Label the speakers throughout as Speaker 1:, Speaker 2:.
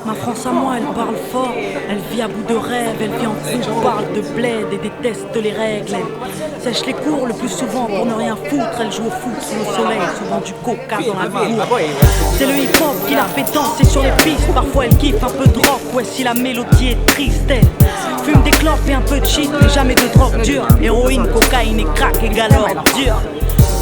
Speaker 1: Ma France à moi, elle parle fort, elle vit à bout de rêve, elle vit en couple, parle de bled et déteste les règles. Elle sèche les cours le plus souvent pour ne rien foutre, elle joue au foot sous le soleil, souvent du coca dans la cour. C'est le hip-hop qui la fait danser sur les pistes, parfois elle kiffe un peu de rock, ouais si la mélodie est triste, elle fume des clopes et un peu de shit, mais jamais de drogue dure. Héroïne, cocaïne et crack égale ordure.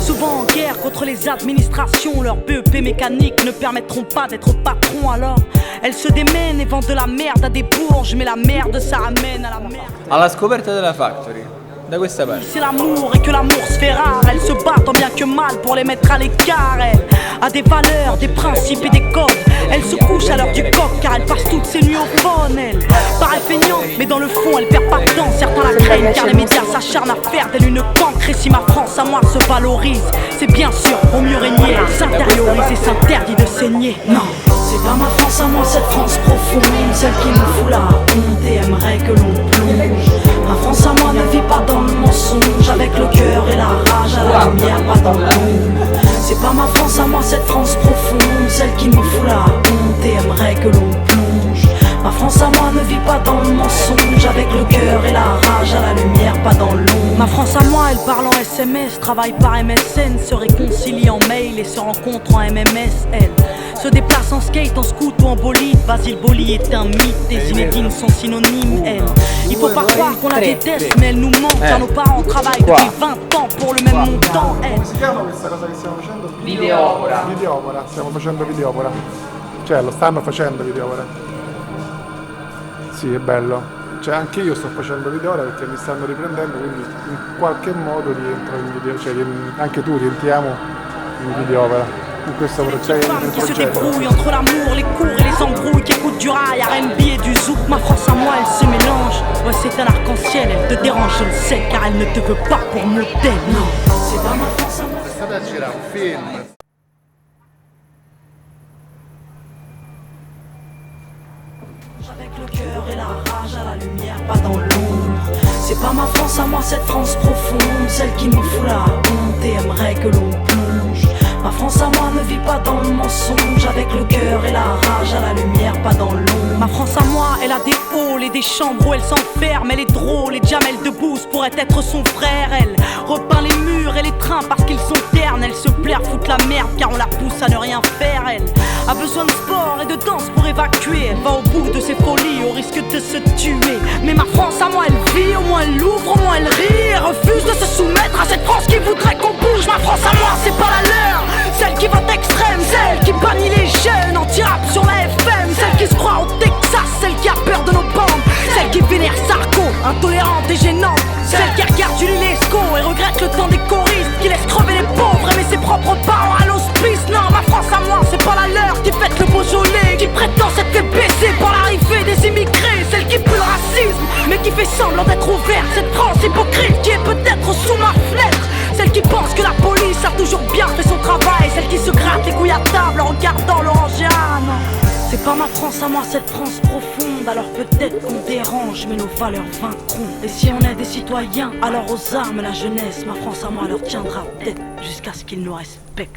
Speaker 1: Souvent en guerre contre les administrations, leurs BEP mécaniques ne permettront pas d'être patron. Alors elles se démènent et vendent de la merde à des bourges, mais la merde ça amène à la merde.
Speaker 2: Alla scoperta della Factory, da questa parte.
Speaker 1: C'est l'amour et que l'amour se fait rare, elles se battent tant bien que mal pour les mettre à l'écart. Elle a des valeurs, des principes et des codes. Elle se couche à l'heure du coq car elle passe toutes ses nuits au phone. Elle paraît feignante mais dans le fond elle perd pas de temps. Certains la craignent car les médias s'acharnent à faire d'elle une cancre. Et si ma France à moi se valorise, c'est bien sûr pour mieux régner. Elle s'intériorise et s'interdit de saigner. Non, c'est pas ma France à moi, cette France profonde, celle qui me fout la honte et aimerait que l'on plonge. Ma France à moi ne vit pas dans le mensonge, avec le cœur et la rage à la lumière, pas dans l'ombre. C'est pas ma France à moi, cette France profonde, celle qui me fout la honte et aimerait que l'on plonge. Ma France à moi ne vit pas dans le mensonge, avec le cœur et la rage à la lumière, pas dans l'ombre. Ma France à moi, elle parle en SMS, travaille par MSN, se réconcilie en mail et se rencontre en MMS. Elle se déplace en skate, en scoot ou en bolide. Basile Boli est un mythe, des Zinedine sont synonymes. Elle, il faut pas croire qu'on la déteste, mais elle nous manque car nos parents travaillent depuis 20 ans pour le même montant. Elle.
Speaker 3: Come si chiama questa cosa che stiamo facendo?
Speaker 2: Videopera.
Speaker 3: Videopera, stiamo facendo videopera. Cioè lo stanno facendo videopera. Sì, è bello. Cioè anche io sto facendo videopera perché mi stanno riprendendo, quindi in qualche modo rientro in video, cioè anche tu rientriamo in videopera.
Speaker 1: Qui se débrouille entre l'amour, les cours et les embrouilles, qui écoute du rail, R&B et du zouk. Ma France à moi, elle se mélange. Ouais, c'est un arc-en-ciel, elle te dérange, je le sais, car elle ne te veut pas pour modèle. Non, c'est pas ma France à moi.
Speaker 4: È stata a girare un film.
Speaker 1: Avec le cœur et la rage à la lumière, pas dans l'ombre. C'est pas ma France à moi, cette France profonde, celle qui me fout la honte et aimerait que l'on plonge. Ma France à moi ne vit pas dans le mensonge, avec le cœur et la rage à la lumière, pas dans l'ombre. Ma France à moi, elle a des halls et des chambres où elle s'enferme. Elle est drôle et Jamel Debbouze pourrait être son frère. Elle repeint les murs et les trains parce qu'ils sont ternes. Elle se plaire, fout la merde car on la pousse à ne rien faire. Elle a besoin de sport et de danse pour évacuer. Elle va au bout de ses folies au risque de se tuer. Mais ma France à moi, elle vit, au moins elle ouvre, au moins elle rit. Elle refuse de se soumettre à cette France qui voudrait qu'on bouge. Ma France à moi, c'est pas la leur, celle qui vote extrême, celle qui bannit les jeunes anti-rap sur la FM, celle qui se croit au Texas, celle qui a peur de nos bandes, celle qui vénère Sarko, intolérante et gênante, celle qui regarde Julie Lescaut et regrette le temps des choristes, qui laisse crever les pauvres, aimer ses propres parents à l'hospice. Non, ma France à moi, c'est pas la leur, qui fête le Beaujolais, qui prétend s'être fait baisser par l'arrivée des immigrés, celle qui pue le racisme, mais qui fait semblant d'être ouverte, cette France hypocrite qui est peut-être sous ma fenêtre. Celle qui pense que la police a toujours bien fait son travail, celle qui se gratte les couilles à table en regardant l'Orangian. C'est pas ma France à moi, cette France profonde, alors peut-être qu'on dérange, mais nos valeurs vaincront. Et si on est des citoyens, alors aux armes la jeunesse, ma France à moi leur tiendra tête jusqu'à ce qu'ils nous respectent.